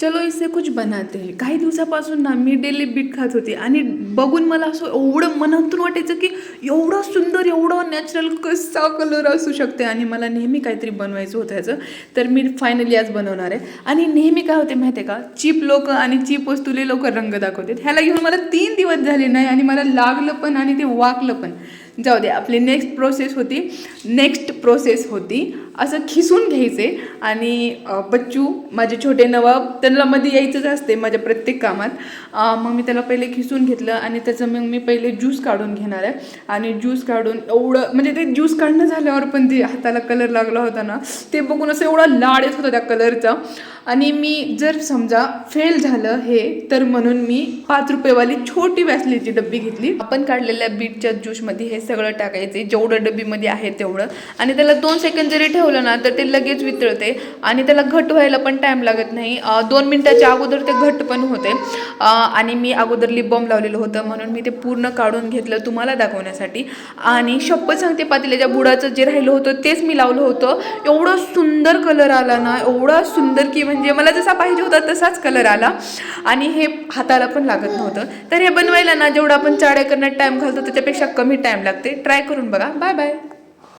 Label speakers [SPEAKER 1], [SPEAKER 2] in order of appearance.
[SPEAKER 1] चलो इससे कुछ बनाते हैं. काही दिवसापासून ना मी डेली बीट खात होते आणि बघून मला असं एवढं मनातून वाटायचं की एवढा सुंदर एवढा नॅचरल कसा कलर असू शकते. आणि मला नेहमी काहीतरी बनवायचं होतं ह्याचं. तर मी फायनली आज बनवणार आहे. आणि नेहमी काय होते माहिती आहे का, चीप लोक आणि चीप वस्तूले लोक रंग दाखवतात. ह्याला घेऊन मला 3 दिवस झाले नाही आणि मला लागलं पण आणि ते वाकलं पण. जाऊ दे, आपली नेक्स्ट प्रोसेस होती असं खिसून घ्यायचे. आणि बच्चू माझे छोटे नवाब त्यांना मध्ये यायचंच असते माझ्या प्रत्येक कामात. मग मी त्याला पहिले खिसून घेतलं आणि त्याचं मग मी पहिले ज्यूस काढून घेणार आहे. आणि ज्यूस काढून एवढं म्हणजे ते ज्यूस काढणं झाल्यावर पण ते हाताला कलर लागला होता ना, ते बघून असं एवढा लाड येत होता त्या कलरचा. आणि मी जर समजा फेल झालं हे तर म्हणून मी 5 रुपयेवाली छोटी वॅसलीची डब्बी घेतली. आपण काढलेल्या बीटच्या ज्यूसमध्ये हे सगळं टाकायचे जेवढं डब्बीमध्ये आहे तेवढं. आणि त्याला 2 सेकंद जरी ठेवलं ना तर ते लगेच वितळते आणि त्याला घट व्हायला पण टाईम लागत नाही. 2 मिनिटाच्या अगोदर ते घट्ट पण होते. आणि मी अगोदर लिप बाम लावलेलं होतं म्हणून मी ते पूर्ण काढून घेतलं तुम्हाला दाखवण्यासाठी. आणि शपथ सांगते पातेल्याच्या बुडाचं जे राहिलं होतं तेच मी लावलं होतं. एवढा सुंदर कलर आला ना, एवढा सुंदर की म्हणजे मला जसा पाहिजे होता तसाच कलर आला. आणि हे हाताला पण लागत नव्हतं. तर हे बनवायला ना जेवढं आपण चाड्या करण्यात टाईम घालतो त्याच्यापेक्षा कमी टाईम लागते. ट्राय करून बघा. Bye bye.